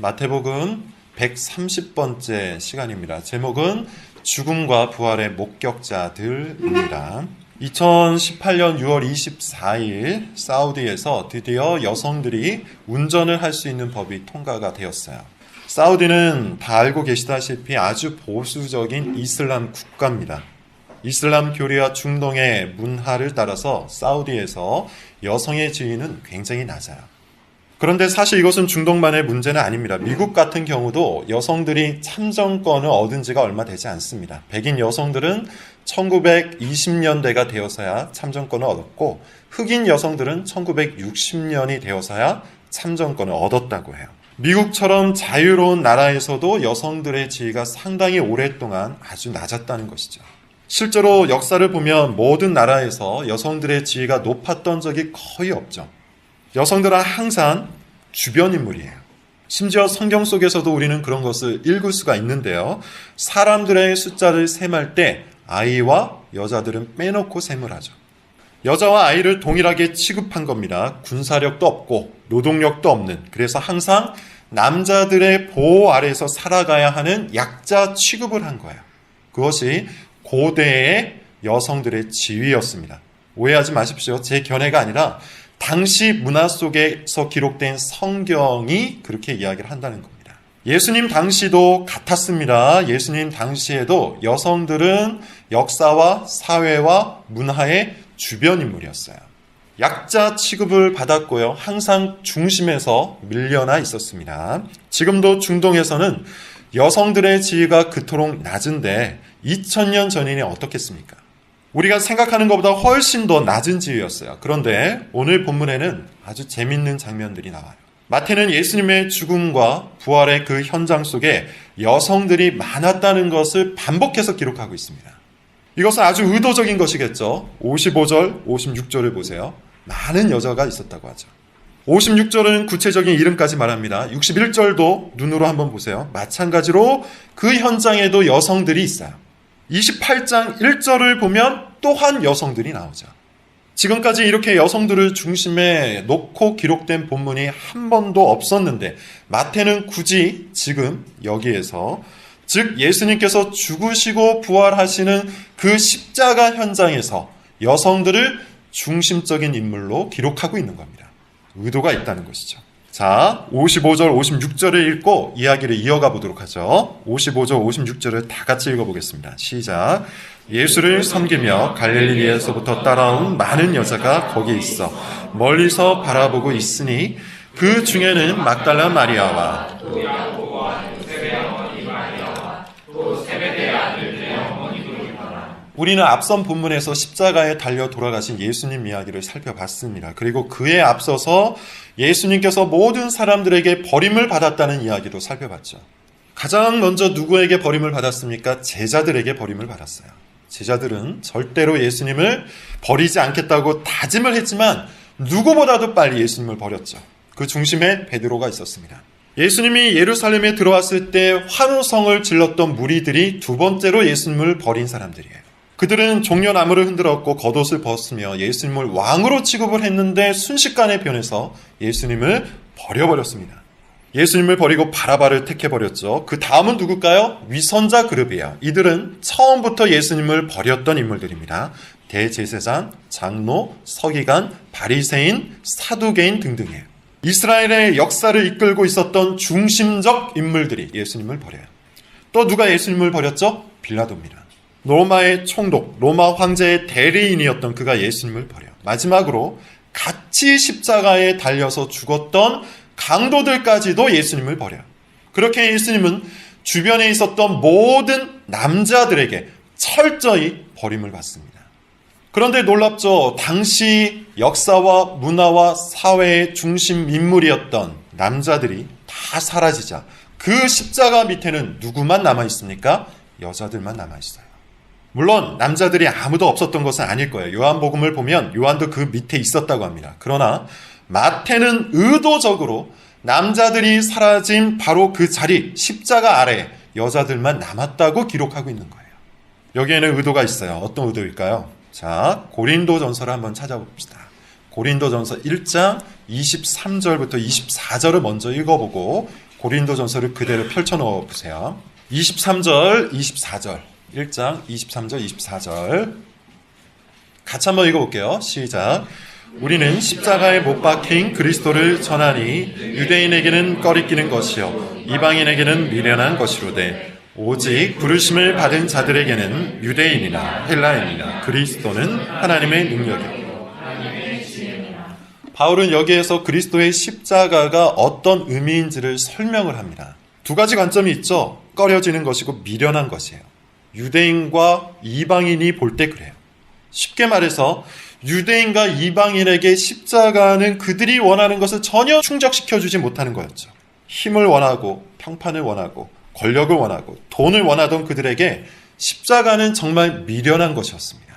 마태복음 130번째 시간입니다. 제목은 죽음과 부활의 목격자들입니다. 2018년 6월 24일 사우디에서 드디어 여성들이 운전을 할 수 있는 법이 통과가 되었어요. 사우디는 다 알고 계시다시피 아주 보수적인 이슬람 국가입니다. 이슬람 교리와 중동의 문화를 따라서 사우디에서 여성의 지위는 굉장히 낮아요. 그런데 사실 이것은 중동만의 문제는 아닙니다. 미국 같은 경우도 여성들이 참정권을 얻은 지가 얼마 되지 않습니다. 백인 여성들은 1920년대가 되어서야 참정권을 얻었고 흑인 여성들은 1960년이 되어서야 참정권을 얻었다고 해요. 미국처럼 자유로운 나라에서도 여성들의 지위가 상당히 오랫동안 아주 낮았다는 것이죠. 실제로 역사를 보면 모든 나라에서 여성들의 지위가 높았던 적이 거의 없죠. 여성들은 항상 주변 인물이에요. 심지어 성경 속에서도 우리는 그런 것을 읽을 수가 있는데요. 사람들의 숫자를 셈할 때 아이와 여자들은 빼놓고 셈을 하죠. 여자와 아이를 동일하게 취급한 겁니다. 군사력도 없고 노동력도 없는, 그래서 항상 남자들의 보호 아래에서 살아가야 하는 약자 취급을 한 거예요. 그것이 고대의 여성들의 지위였습니다. 오해하지 마십시오. 제 견해가 아니라 당시 문화 속에서 기록된 성경이 그렇게 이야기를 한다는 겁니다. 예수님 당시도 같았습니다. 예수님 당시에도 여성들은 역사와 사회와 문화의 주변 인물이었어요. 약자 취급을 받았고요. 항상 중심에서 밀려나 있었습니다. 지금도 중동에서는 여성들의 지위가 그토록 낮은데 2000년 전이니 어떻겠습니까? 우리가 생각하는 것보다 훨씬 더 낮은 지위였어요. 그런데 오늘 본문에는 아주 재밌는 장면들이 나와요. 마태는 예수님의 죽음과 부활의 그 현장 속에 여성들이 많았다는 것을 반복해서 기록하고 있습니다. 이것은 아주 의도적인 것이겠죠. 55절, 56절을 보세요. 많은 여자가 있었다고 하죠. 56절은 구체적인 이름까지 말합니다. 61절도 눈으로 한번 보세요. 마찬가지로 그 현장에도 여성들이 있어요. 28장 1절을 보면 또한 여성들이 나오죠. 지금까지 이렇게 여성들을 중심에 놓고 기록된 본문이 한 번도 없었는데 마태는 굳이 지금 여기에서, 즉 예수님께서 죽으시고 부활하시는 그 십자가 현장에서 여성들을 중심적인 인물로 기록하고 있는 겁니다. 의도가 있다는 것이죠. 자, 55절, 56절을 읽고 이야기를 이어가 보도록 하죠. 55절, 56절을 다 같이 읽어보겠습니다. 시작. 예수를 섬기며 갈릴리에서부터 따라온 많은 여자가 거기 있어 멀리서 바라보고 있으니 그 중에는 막달라 마리아와 우리는 앞선 본문에서 십자가에 달려 돌아가신 예수님 이야기를 살펴봤습니다. 그리고 그에 앞서서 예수님께서 모든 사람들에게 버림을 받았다는 이야기도 살펴봤죠. 가장 먼저 누구에게 버림을 받았습니까? 제자들에게 버림을 받았어요. 제자들은 절대로 예수님을 버리지 않겠다고 다짐을 했지만 누구보다도 빨리 예수님을 버렸죠. 그 중심에 베드로가 있었습니다. 예수님이 예루살렘에 들어왔을 때 환호성을 질렀던 무리들이 두 번째로 예수님을 버린 사람들이에요. 그들은 종려나무를 흔들었고 겉옷을 벗으며 예수님을 왕으로 취급을 했는데 순식간에 변해서 예수님을 버려버렸습니다. 예수님을 버리고 바라바를 택해버렸죠. 그 다음은 누굴까요? 위선자 그룹이에요. 이들은 처음부터 예수님을 버렸던 인물들입니다. 대제사장, 장로, 서기관, 바리새인, 사두개인 등등이에요. 이스라엘의 역사를 이끌고 있었던 중심적 인물들이 예수님을 버려요. 또 누가 예수님을 버렸죠? 빌라도입니다. 로마의 총독, 로마 황제의 대리인이었던 그가 예수님을 버려요. 마지막으로 같이 십자가에 달려서 죽었던 강도들까지도 예수님을 버려요. 그렇게 예수님은 주변에 있었던 모든 남자들에게 철저히 버림을 받습니다. 그런데 놀랍죠. 당시 역사와 문화와 사회의 중심 인물이었던 남자들이 다 사라지자 그 십자가 밑에는 누구만 남아있습니까? 여자들만 남아있어요. 물론 남자들이 아무도 없었던 것은 아닐 거예요. 요한복음을 보면 요한도 그 밑에 있었다고 합니다. 그러나 마태는 의도적으로 남자들이 사라진 바로 그 자리, 십자가 아래 여자들만 남았다고 기록하고 있는 거예요. 여기에는 의도가 있어요. 어떤 의도일까요? 자, 고린도전서를 한번 찾아봅시다. 고린도전서 1장 23절부터 24절을 먼저 읽어보고 고린도전서를 그대로 펼쳐놓아 보세요. 23절, 24절. 1장 23절, 24절. 같이 한번 읽어볼게요. 시작. 우리는 십자가에 못 박힌 그리스도를 전하니 유대인에게는 꺼리끼는 것이요 이방인에게는 미련한 것이로되 오직 부르심을 받은 자들에게는 유대인이나 헬라인이나 그리스도는 하나님의 능력이요. 바울은 여기에서 그리스도의 십자가가 어떤 의미인지를 설명을 합니다. 두 가지 관점이 있죠. 꺼려지는 것이고 미련한 것이에요. 유대인과 이방인이 볼 때 그래요. 쉽게 말해서 유대인과 이방인에게 십자가는 그들이 원하는 것을 전혀 충족시켜주지 못하는 거였죠. 힘을 원하고 평판을 원하고 권력을 원하고 돈을 원하던 그들에게 십자가는 정말 미련한 것이었습니다.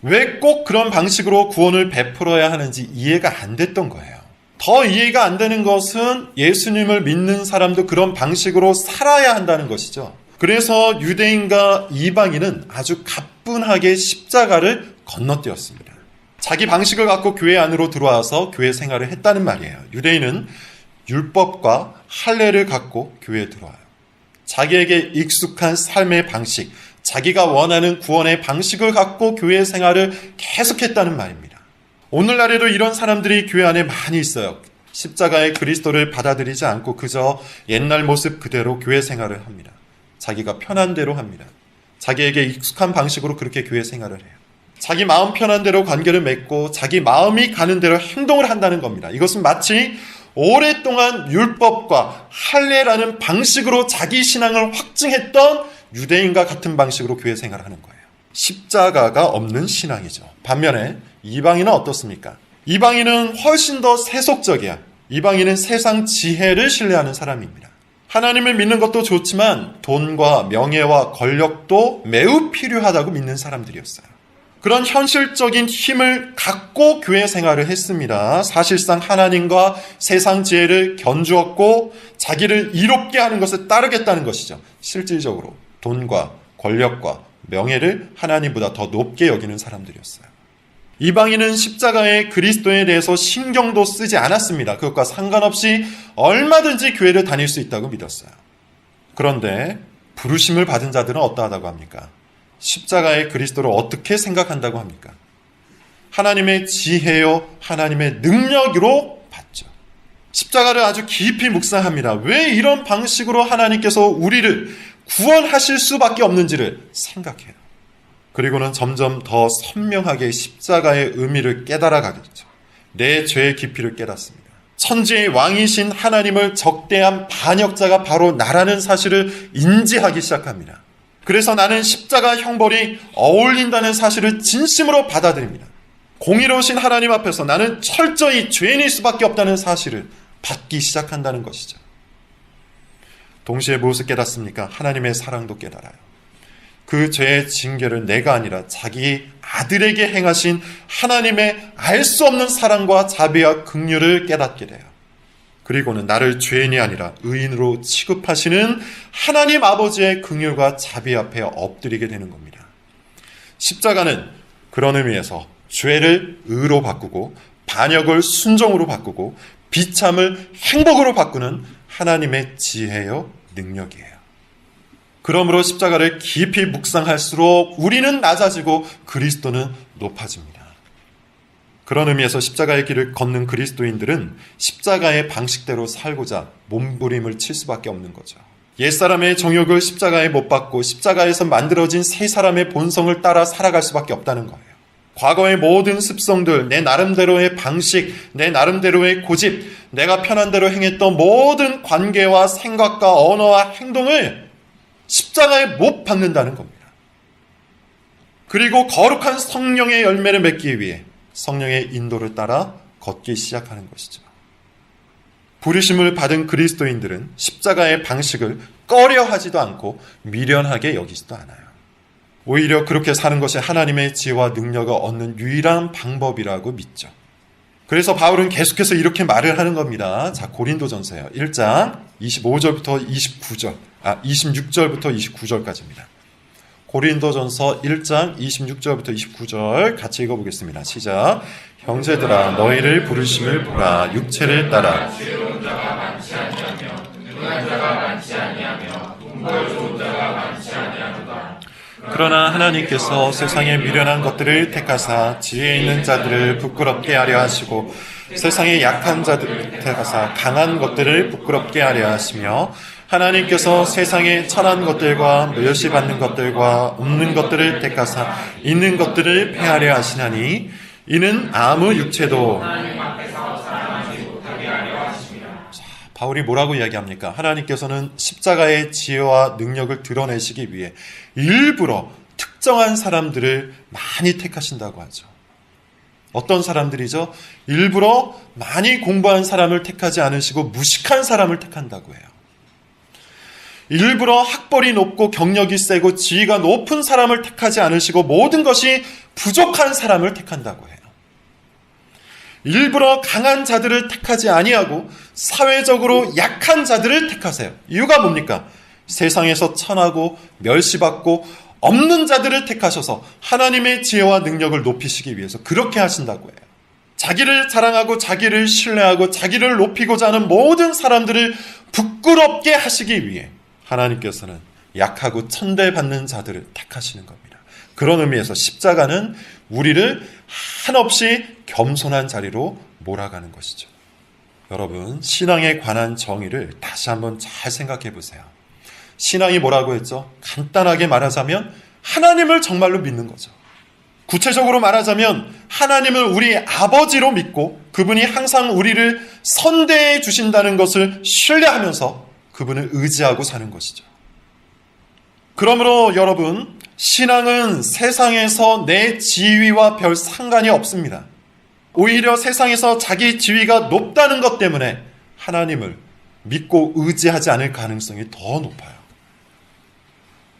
왜 꼭 그런 방식으로 구원을 베풀어야 하는지 이해가 안 됐던 거예요. 더 이해가 안 되는 것은 예수님을 믿는 사람도 그런 방식으로 살아야 한다는 것이죠. 그래서 유대인과 이방인은 아주 가뿐하게 십자가를 건너뛰었습니다. 자기 방식을 갖고 교회 안으로 들어와서 교회 생활을 했다는 말이에요. 유대인은 율법과 할례를 갖고 교회에 들어와요. 자기에게 익숙한 삶의 방식, 자기가 원하는 구원의 방식을 갖고 교회 생활을 계속했다는 말입니다. 오늘날에도 이런 사람들이 교회 안에 많이 있어요. 십자가의 그리스도를 받아들이지 않고 그저 옛날 모습 그대로 교회 생활을 합니다. 자기가 편한 대로 합니다. 자기에게 익숙한 방식으로 그렇게 교회 생활을 해요. 자기 마음 편한 대로 관계를 맺고 자기 마음이 가는 대로 행동을 한다는 겁니다. 이것은 마치 오랫동안 율법과 할례라는 방식으로 자기 신앙을 확증했던 유대인과 같은 방식으로 교회 생활을 하는 거예요. 십자가가 없는 신앙이죠. 반면에 이방인은 어떻습니까? 이방인은 훨씬 더 세속적이야. 이방인은 세상 지혜를 신뢰하는 사람입니다. 하나님을 믿는 것도 좋지만 돈과 명예와 권력도 매우 필요하다고 믿는 사람들이었어요. 그런 현실적인 힘을 갖고 교회 생활을 했습니다. 사실상 하나님과 세상 지혜를 견주었고 자기를 이롭게 하는 것을 따르겠다는 것이죠. 실질적으로 돈과 권력과 명예를 하나님보다 더 높게 여기는 사람들이었어요. 이방인은 십자가의 그리스도에 대해서 신경도 쓰지 않았습니다. 그것과 상관없이 얼마든지 교회를 다닐 수 있다고 믿었어요. 그런데 부르심을 받은 자들은 어떠하다고 합니까? 십자가의 그리스도를 어떻게 생각한다고 합니까? 하나님의 지혜요, 하나님의 능력으로 봤죠. 십자가를 아주 깊이 묵상합니다. 왜 이런 방식으로 하나님께서 우리를 구원하실 수밖에 없는지를 생각해요. 그리고는 점점 더 선명하게 십자가의 의미를 깨달아가겠죠. 내 죄의 깊이를 깨닫습니다. 천지의 왕이신 하나님을 적대한 반역자가 바로 나라는 사실을 인지하기 시작합니다. 그래서 나는 십자가 형벌이 어울린다는 사실을 진심으로 받아들입니다. 공의로우신 하나님 앞에서 나는 철저히 죄인일 수밖에 없다는 사실을 받기 시작한다는 것이죠. 동시에 무엇을 깨닫습니까? 하나님의 사랑도 깨달아요. 그 죄의 징계를 내가 아니라 자기 아들에게 행하신 하나님의 알 수 없는 사랑과 자비와 긍휼을 깨닫게 돼요. 그리고는 나를 죄인이 아니라 의인으로 취급하시는 하나님 아버지의 긍휼과 자비 앞에 엎드리게 되는 겁니다. 십자가는 그런 의미에서 죄를 의로 바꾸고 반역을 순종으로 바꾸고 비참을 행복으로 바꾸는 하나님의 지혜요 능력이에요. 그러므로 십자가를 깊이 묵상할수록 우리는 낮아지고 그리스도는 높아집니다. 그런 의미에서 십자가의 길을 걷는 그리스도인들은 십자가의 방식대로 살고자 몸부림을 칠 수밖에 없는 거죠. 옛사람의 정욕을 십자가에 못 박고 십자가에서 만들어진 새 사람의 본성을 따라 살아갈 수밖에 없다는 거예요. 과거의 모든 습성들, 내 나름대로의 방식, 내 나름대로의 고집, 내가 편한 대로 행했던 모든 관계와 생각과 언어와 행동을 십자가에 못 박는다는 겁니다. 그리고 거룩한 성령의 열매를 맺기 위해 성령의 인도를 따라 걷기 시작하는 것이죠. 부르심을 받은 그리스도인들은 십자가의 방식을 꺼려하지도 않고 미련하게 여기지도 않아요. 오히려 그렇게 사는 것이 하나님의 지혜와 능력을 얻는 유일한 방법이라고 믿죠. 그래서 바울은 계속해서 이렇게 말을 하는 겁니다. 자, 고린도전서요. 1장 26절부터 29절까지입니다. 고린도전서 1장 26절부터 29절 같이 읽어보겠습니다. 시작. 형제들아 너희를 부르심을 보라. 육체를 따라 그러나 하나님께서 세상의 미련한 것들을 택하사 지혜 있는 자들을 부끄럽게 하려 하시고 세상의 약한 자들을 택하사 강한 것들을 부끄럽게 하려 하시며 하나님께서 세상의 천한 것들과 멸시받는 것들과 없는 것들을 택하사 있는 것들을 폐하려 하시나니 이는 아무 육체도 바울이 뭐라고 이야기합니까? 하나님께서는 십자가의 지혜와 능력을 드러내시기 위해 일부러 특정한 사람들을 많이 택하신다고 하죠. 어떤 사람들이죠? 일부러 많이 공부한 사람을 택하지 않으시고 무식한 사람을 택한다고 해요. 일부러 학벌이 높고 경력이 세고 지위가 높은 사람을 택하지 않으시고 모든 것이 부족한 사람을 택한다고 해요. 일부러 강한 자들을 택하지 아니하고 사회적으로 약한 자들을 택하세요. 이유가 뭡니까? 세상에서 천하고 멸시받고 없는 자들을 택하셔서 하나님의 지혜와 능력을 높이시기 위해서 그렇게 하신다고 해요. 자기를 자랑하고 자기를 신뢰하고 자기를 높이고자 하는 모든 사람들을 부끄럽게 하시기 위해 하나님께서는 약하고 천대받는 자들을 택하시는 겁니다. 그런 의미에서 십자가는 우리를 한없이 겸손한 자리로 몰아가는 것이죠. 여러분, 신앙에 관한 정의를 다시 한번 잘 생각해 보세요. 신앙이 뭐라고 했죠? 간단하게 말하자면 하나님을 정말로 믿는 거죠. 구체적으로 말하자면 하나님을 우리 아버지로 믿고 그분이 항상 우리를 선대해 주신다는 것을 신뢰하면서 그분을 의지하고 사는 것이죠. 그러므로 여러분, 신앙은 세상에서 내 지위와 별 상관이 없습니다. 오히려 세상에서 자기 지위가 높다는 것 때문에 하나님을 믿고 의지하지 않을 가능성이 더 높아요.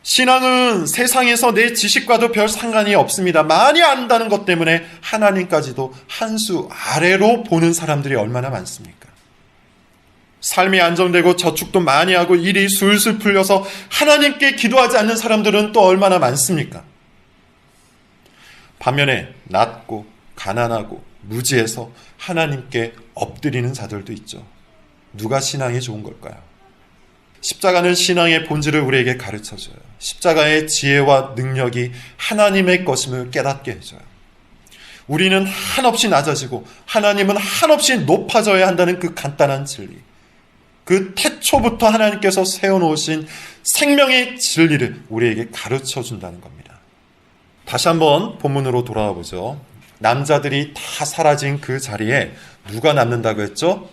신앙은 세상에서 내 지식과도 별 상관이 없습니다. 많이 안다는 것 때문에 하나님까지도 한 수 아래로 보는 사람들이 얼마나 많습니까? 삶이 안정되고 저축도 많이 하고 일이 술술 풀려서 하나님께 기도하지 않는 사람들은 또 얼마나 많습니까? 반면에 낮고 가난하고 무지해서 하나님께 엎드리는 자들도 있죠. 누가 신앙이 좋은 걸까요? 십자가는 신앙의 본질을 우리에게 가르쳐줘요. 십자가의 지혜와 능력이 하나님의 것임을 깨닫게 해줘요. 우리는 한없이 낮아지고 하나님은 한없이 높아져야 한다는 그 간단한 진리, 그 태초부터 하나님께서 세워놓으신 생명의 진리를 우리에게 가르쳐준다는 겁니다. 다시 한번 본문으로 돌아와 보죠. 남자들이 다 사라진 그 자리에 누가 남는다고 했죠?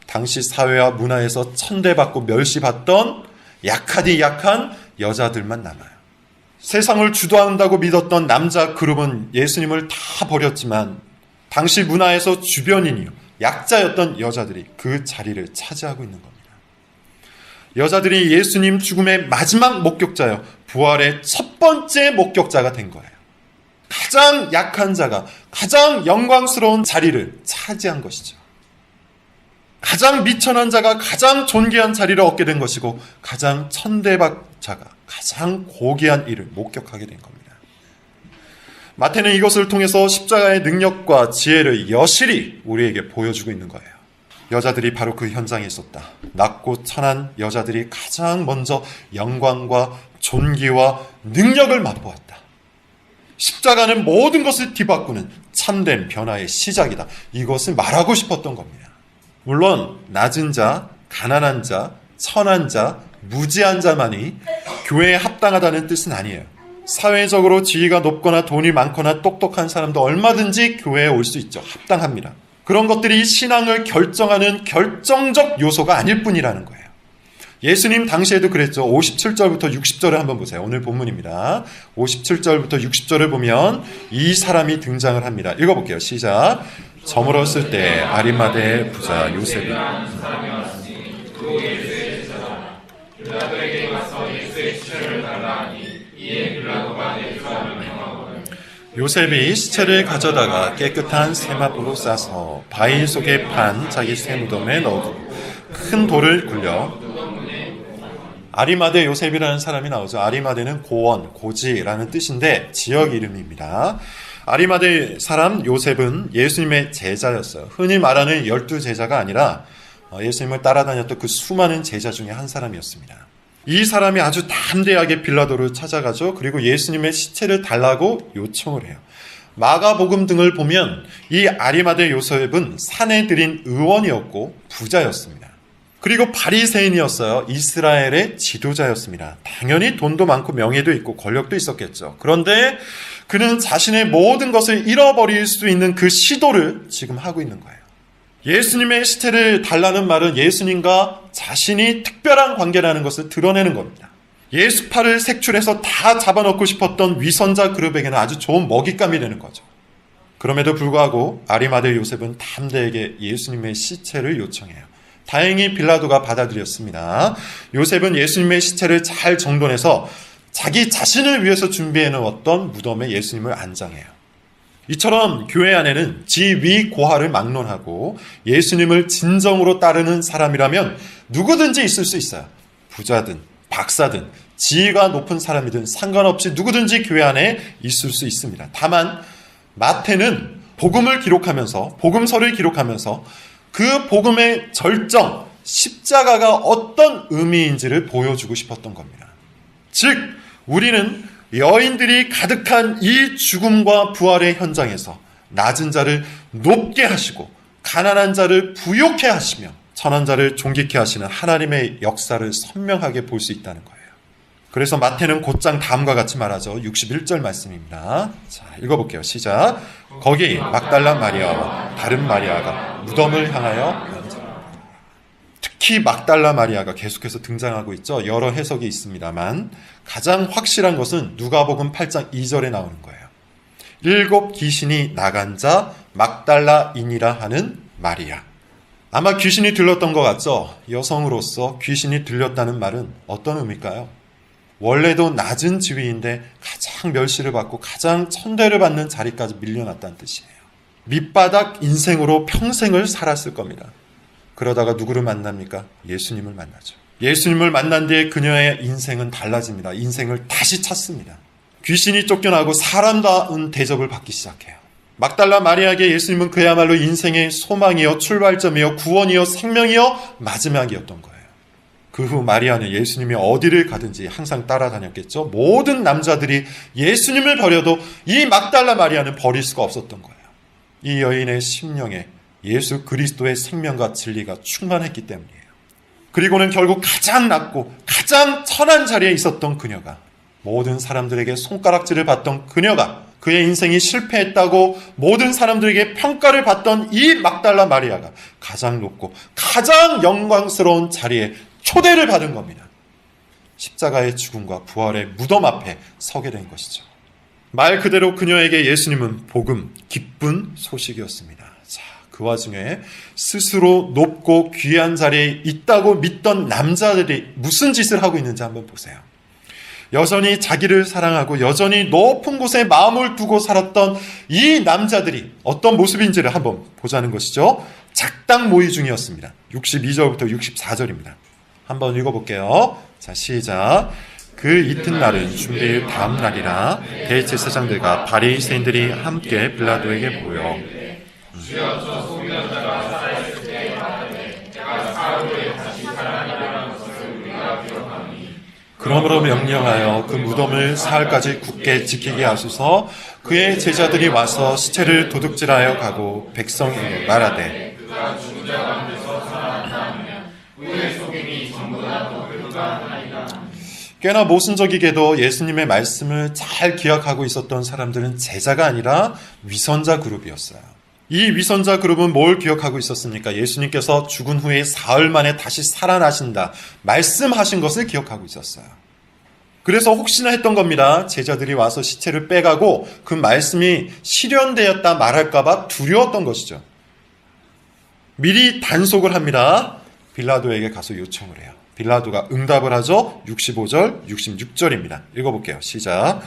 당시 사회와 문화에서 천대받고 멸시받던 약하디 약한 여자들만 남아요. 세상을 주도한다고 믿었던 남자 그룹은 예수님을 다 버렸지만 당시 문화에서 주변인이요, 약자였던 여자들이 그 자리를 차지하고 있는 겁니다. 여자들이 예수님 죽음의 마지막 목격자요, 부활의 첫 번째 목격자가 된 거예요. 가장 약한 자가 가장 영광스러운 자리를 차지한 것이죠. 가장 미천한 자가 가장 존귀한 자리를 얻게 된 것이고 가장 천대받 자가 가장 고귀한 일을 목격하게 된 겁니다. 마태는 이것을 통해서 십자가의 능력과 지혜를 여실히 우리에게 보여주고 있는 거예요. 여자들이 바로 그 현장에 있었다. 낮고 천한 여자들이 가장 먼저 영광과 존귀와 능력을 맛보았다. 십자가는 모든 것을 뒤바꾸는 참된 변화의 시작이다. 이것을 말하고 싶었던 겁니다. 물론 낮은 자, 가난한 자, 천한 자, 무지한 자만이 교회에 합당하다는 뜻은 아니에요. 사회적으로 지위가 높거나 돈이 많거나 똑똑한 사람도 얼마든지 교회에 올 수 있죠. 합당합니다. 그런 것들이 신앙을 결정하는 결정적 요소가 아닐 뿐이라는 거예요. 예수님 당시에도 그랬죠. 57절부터 60절을 한번 보세요. 오늘 본문입니다. 57절부터 60절을 보면 이 사람이 등장을 합니다. 읽어볼게요. 시작. 저물었을 때 아리마대 부자 요셉이 요셉이 시체를 가져다가 깨끗한 세마포로 싸서 바위 속에 판 자기 세무덤에 넣어두고 큰 돌을 굴려 아리마대 요셉이라는 사람이 나오죠. 아리마대는 고원, 고지라는 뜻인데 지역 이름입니다. 아리마대 사람 요셉은 예수님의 제자였어요. 흔히 말하는 12 제자가 아니라 예수님을 따라다녔던 그 수많은 제자 중에 한 사람이었습니다. 이 사람이 아주 담대하게 빌라도를 찾아가죠. 그리고 예수님의 시체를 달라고 요청을 해요. 마가복음 등을 보면 이 아리마대 요셉은 사내들인 의원이었고 부자였습니다. 그리고 바리새인이었어요. 이스라엘의 지도자였습니다. 당연히 돈도 많고 명예도 있고 권력도 있었겠죠. 그런데 그는 자신의 모든 것을 잃어버릴 수 있는 그 시도를 지금 하고 있는 거예요. 예수님의 시체를 달라는 말은 예수님과 자신이 특별한 관계라는 것을 드러내는 겁니다. 예수파를 색출해서 다 잡아넣고 싶었던 위선자 그룹에게는 아주 좋은 먹잇감이 되는 거죠. 그럼에도 불구하고 아리마대 요셉은 담대하게 예수님의 시체를 요청해요. 다행히 빌라도가 받아들였습니다. 요셉은 예수님의 시체를 잘 정돈해서 자기 자신을 위해서 준비해 놓았던 무덤에 예수님을 안장해요. 이처럼 교회 안에는 지위 고하를 막론하고 예수님을 진정으로 따르는 사람이라면 누구든지 있을 수 있어요. 부자든 박사든 지위가 높은 사람이든 상관없이 누구든지 교회 안에 있을 수 있습니다. 다만 마태는 복음을 기록하면서 복음서를 기록하면서 그 복음의 절정, 십자가가 어떤 의미인지를 보여주고 싶었던 겁니다. 즉 우리는 여인들이 가득한 이 죽음과 부활의 현장에서 낮은 자를 높게 하시고 가난한 자를 부욕해 하시며 천한 자를 존귀케 하시는 하나님의 역사를 선명하게 볼 수 있다는 거예요. 그래서 마태는 곧장 다음과 같이 말하죠. 61절 말씀입니다. 자, 읽어볼게요. 시작. 거기 막달라 마리아와 다른 마리아가 무덤을 향하여 특히 막달라 마리아가 계속해서 등장하고 있죠. 여러 해석이 있습니다만 가장 확실한 것은 누가복음 8장 2절에 나오는 거예요. 7 귀신이 나간 자 막달라인이라 하는 마리아. 아마 귀신이 들렸던 것 같죠? 여성으로서 귀신이 들렸다는 말은 어떤 의미일까요? 원래도 낮은 지위인데 가장 멸시를 받고 가장 천대를 받는 자리까지 밀려났다는 뜻이에요. 밑바닥 인생으로 평생을 살았을 겁니다. 그러다가 누구를 만납니까? 예수님을 만나죠. 예수님을 만난 뒤에 그녀의 인생은 달라집니다. 인생을 다시 찾습니다. 귀신이 쫓겨나고 사람다운 대접을 받기 시작해요. 막달라 마리아에게 예수님은 그야말로 인생의 소망이요, 출발점이요, 구원이요, 생명이요, 마지막이었던 거예요. 그 후 마리아는 예수님이 어디를 가든지 항상 따라다녔겠죠. 모든 남자들이 예수님을 버려도 이 막달라 마리아는 버릴 수가 없었던 거예요. 이 여인의 심령에 예수 그리스도의 생명과 진리가 충만했기 때문이에요. 그리고는 결국 가장 낮고 가장 천한 자리에 있었던 그녀가, 모든 사람들에게 손가락질을 받던 그녀가, 그의 인생이 실패했다고 모든 사람들에게 평가를 받던 이 막달라 마리아가 가장 높고 가장 영광스러운 자리에 초대를 받은 겁니다. 십자가의 죽음과 부활의 무덤 앞에 서게 된 것이죠. 말 그대로 그녀에게 예수님은 복음, 기쁜 소식이었습니다. 자, 그 와중에 스스로 높고 귀한 자리에 있다고 믿던 남자들이 무슨 짓을 하고 있는지 한번 보세요. 여전히 자기를 사랑하고 여전히 높은 곳에 마음을 두고 살았던 이 남자들이 어떤 모습인지를 한번 보자는 것이죠. 작당 모의 중이었습니다. 62절부터 64절입니다. 한번 읽어볼게요. 자, 시작. 그 이튿날은 준비일 다음 날이라 대제사장들과 바리새인들이 함께 빌라도에게 모여 그러므로 명령하여 그 무덤을 사흘까지 굳게 지키게 하소서. 그의 제자들이 와서 시체를 도둑질하여 가고 백성에게 말하되 꽤나 모순적이게도 예수님의 말씀을 잘 기억하고 있었던 사람들은 제자가 아니라 위선자 그룹이었어요. 이 위선자 그룹은 뭘 기억하고 있었습니까? 예수님께서 죽은 후에 사흘 만에 다시 살아나신다 말씀하신 것을 기억하고 있었어요. 그래서 혹시나 했던 겁니다. 제자들이 와서 시체를 빼가고 그 말씀이 실현되었다 말할까 봐 두려웠던 것이죠. 미리 단속을 합니다. 빌라도에게 가서 요청을 해요. 빌라도가 응답을 하죠. 65절, 66절입니다. 읽어볼게요. 시작.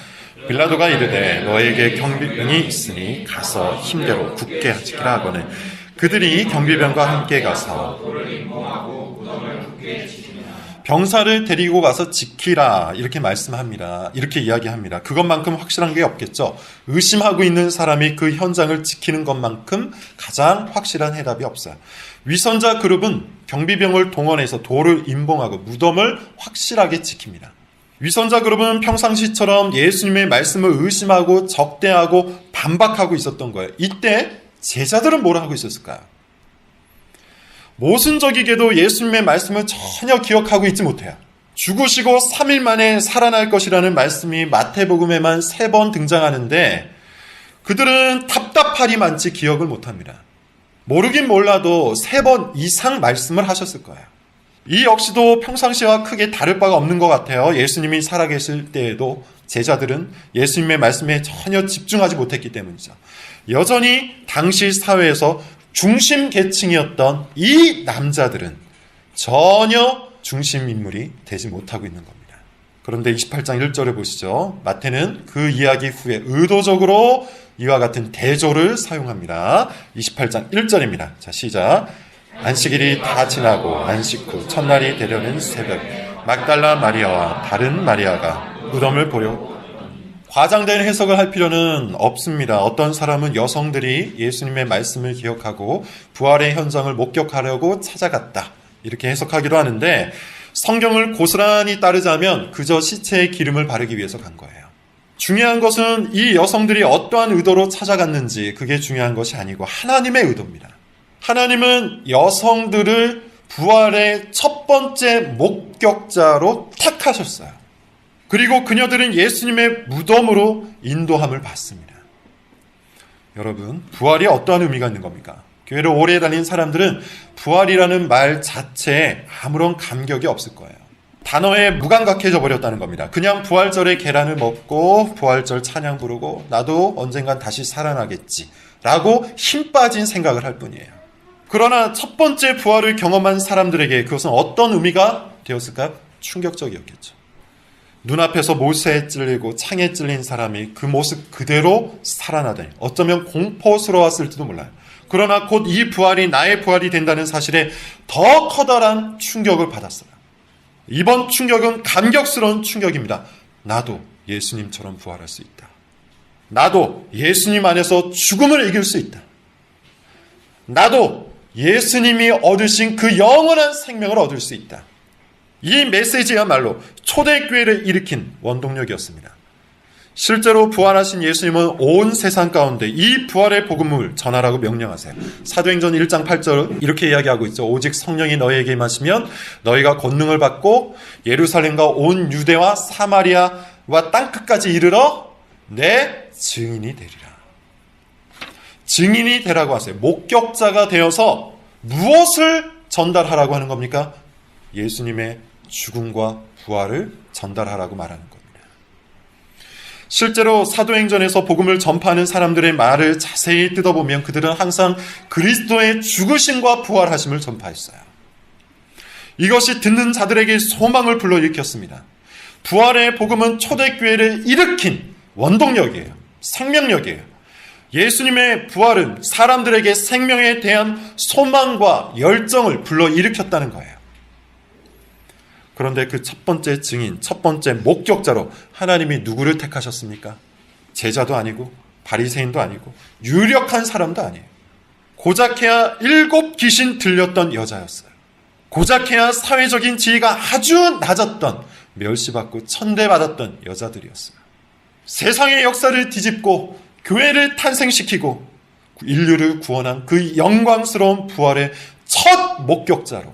빌라도가 이르되 너에게 경비병이 있으니 가서 힘대로 굳게 지키라 하거늘 그들이 경비병과 함께 가서 병사를 데리고 가서 지키라 이렇게 말씀합니다. 이렇게 이야기합니다. 그것만큼 확실한 게 없겠죠. 의심하고 있는 사람이 그 현장을 지키는 것만큼 가장 확실한 해답이 없어요. 위선자 그룹은 경비병을 동원해서 돌을 임봉하고 무덤을 확실하게 지킵니다. 위선자 그룹은 평상시처럼 예수님의 말씀을 의심하고 적대하고 반박하고 있었던 거예요. 이때 제자들은 뭘 하고 있었을까요? 모순적이게도 예수님의 말씀을 전혀 기억하고 있지 못해요. 죽으시고 3일 만에 살아날 것이라는 말씀이 마태복음에만 3번 등장하는데 그들은 답답하리만치 기억을 못합니다. 모르긴 몰라도 3번 이상 말씀을 하셨을 거예요. 이 역시도 평상시와 크게 다를 바가 없는 것 같아요. 예수님이 살아계실 때에도 제자들은 예수님의 말씀에 전혀 집중하지 못했기 때문이죠. 여전히 당시 사회에서 중심 계층이었던 이 남자들은 전혀 중심 인물이 되지 못하고 있는 겁니다. 그런데 28장 1절을 보시죠. 마태는 그 이야기 후에 의도적으로 이와 같은 대조를 사용합니다. 28장 1절입니다. 자, 시작. 안식일이 다 지나고 안식 후 첫날이 되려는 새벽, 막달라 마리아와 다른 마리아가 무덤을 보려. 과장된 해석을 할 필요는 없습니다. 어떤 사람은 여성들이 예수님의 말씀을 기억하고 부활의 현장을 목격하려고 찾아갔다, 이렇게 해석하기도 하는데, 성경을 고스란히 따르자면 그저 시체에 기름을 바르기 위해서 간 거예요. 중요한 것은 이 여성들이 어떠한 의도로 찾아갔는지, 그게 중요한 것이 아니고 하나님의 의도입니다. 하나님은 여성들을 부활의 첫 번째 목격자로 택하셨어요. 그리고 그녀들은 예수님의 무덤으로 인도함을 받습니다. 여러분, 부활이 어떠한 의미가 있는 겁니까? 교회를 오래 다닌 사람들은 부활이라는 말 자체에 아무런 감격이 없을 거예요. 단어에 무감각해져 버렸다는 겁니다. 그냥 부활절에 계란을 먹고 부활절 찬양 부르고 나도 언젠간 다시 살아나겠지 라고 힘 빠진 생각을 할 뿐이에요. 그러나 첫 번째 부활을 경험한 사람들에게 그것은 어떤 의미가 되었을까요? 충격적이었겠죠. 눈앞에서 못에 찔리고 창에 찔린 사람이 그 모습 그대로 살아나다니, 어쩌면 공포스러웠을지도 몰라요. 그러나 곧 이 부활이 나의 부활이 된다는 사실에 더 커다란 충격을 받았어요. 이번 충격은 감격스러운 충격입니다. 나도 예수님처럼 부활할 수 있다. 나도 예수님 안에서 죽음을 이길 수 있다. 나도 예수님이 얻으신 그 영원한 생명을 얻을 수 있다. 이 메시지야말로 초대교회를 일으킨 원동력이었습니다. 실제로 부활하신 예수님은 온 세상 가운데 이 부활의 복음을 전하라고 명령하세요. 사도행전 1장 8절 이렇게 이야기하고 있죠. 오직 성령이 너희에게 임하시면 너희가 권능을 받고 예루살렘과 온 유대와 사마리아와 땅끝까지 이르러 내 증인이 되리라. 증인이 되라고 하세요. 목격자가 되어서 무엇을 전달하라고 하는 겁니까? 예수님의 죽음과 부활을 전달하라고 말하는 겁니다. 실제로 사도행전에서 복음을 전파하는 사람들의 말을 자세히 뜯어보면 그들은 항상 그리스도의 죽으심과 부활하심을 전파했어요. 이것이 듣는 자들에게 소망을 불러일으켰습니다. 부활의 복음은 초대교회를 일으킨 원동력이에요. 생명력이에요. 예수님의 부활은 사람들에게 생명에 대한 소망과 열정을 불러일으켰다는 거예요. 그런데 그 첫 번째 증인, 첫 번째 목격자로 하나님이 누구를 택하셨습니까? 제자도 아니고 바리새인도 아니고 유력한 사람도 아니에요. 고작해야 7 귀신 들렸던 여자였어요. 고작해야 사회적인 지위가 아주 낮았던, 멸시받고 천대받았던 여자들이었어요. 세상의 역사를 뒤집고 교회를 탄생시키고 인류를 구원한 그 영광스러운 부활의 첫 목격자로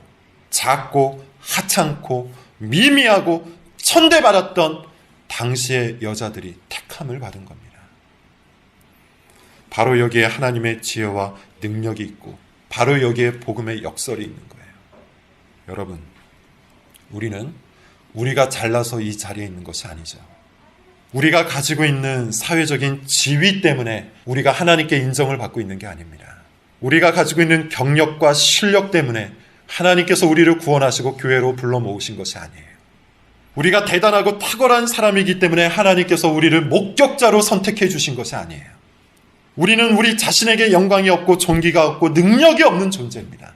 작고 하찮고 미미하고 천대받았던 당시의 여자들이 택함을 받은 겁니다. 바로 여기에 하나님의 지혜와 능력이 있고 바로 여기에 복음의 역설이 있는 거예요. 여러분, 우리는 우리가 잘나서 이 자리에 있는 것이 아니죠. 우리가 가지고 있는 사회적인 지위 때문에 우리가 하나님께 인정을 받고 있는 게 아닙니다. 우리가 가지고 있는 경력과 실력 때문에 하나님께서 우리를 구원하시고 교회로 불러 모으신 것이 아니에요. 우리가 대단하고 탁월한 사람이기 때문에 하나님께서 우리를 목격자로 선택해 주신 것이 아니에요. 우리는 우리 자신에게 영광이 없고 존귀가 없고 능력이 없는 존재입니다.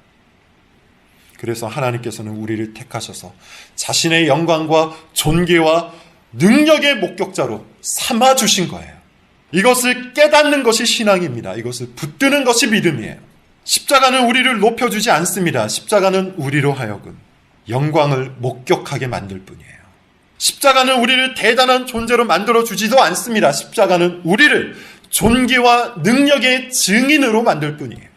그래서 하나님께서는 우리를 택하셔서 자신의 영광과 존귀와 능력의 목격자로 삼아주신 거예요. 이것을 깨닫는 것이 신앙입니다. 이것을 붙드는 것이 믿음이에요. 십자가는 우리를 높여주지 않습니다. 십자가는 우리로 하여금 영광을 목격하게 만들 뿐이에요. 십자가는 우리를 대단한 존재로 만들어주지도 않습니다. 십자가는 우리를 존귀와 능력의 증인으로 만들 뿐이에요.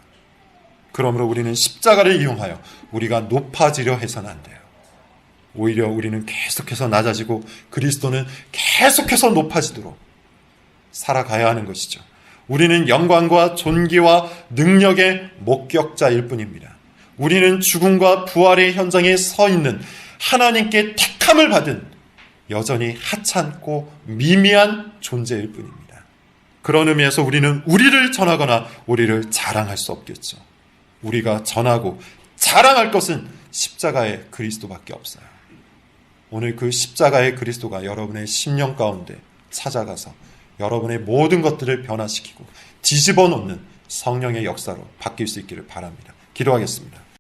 그러므로 우리는 십자가를 이용하여 우리가 높아지려 해서는 안 돼요. 오히려 우리는 계속해서 낮아지고 그리스도는 계속해서 높아지도록 살아가야 하는 것이죠. 우리는 영광과 존귀와 능력의 목격자일 뿐입니다. 우리는 죽음과 부활의 현장에 서 있는 하나님께 택함을 받은 여전히 하찮고 미미한 존재일 뿐입니다. 그런 의미에서 우리는 우리를 전하거나 우리를 자랑할 수 없겠죠. 우리가 전하고 자랑할 것은 십자가의 그리스도밖에 없어요. 오늘 그 십자가의 그리스도가 여러분의 심령 가운데 찾아가서 여러분의 모든 것들을 변화시키고 뒤집어 놓는 성령의 역사로 바뀔 수 있기를 바랍니다. 기도하겠습니다.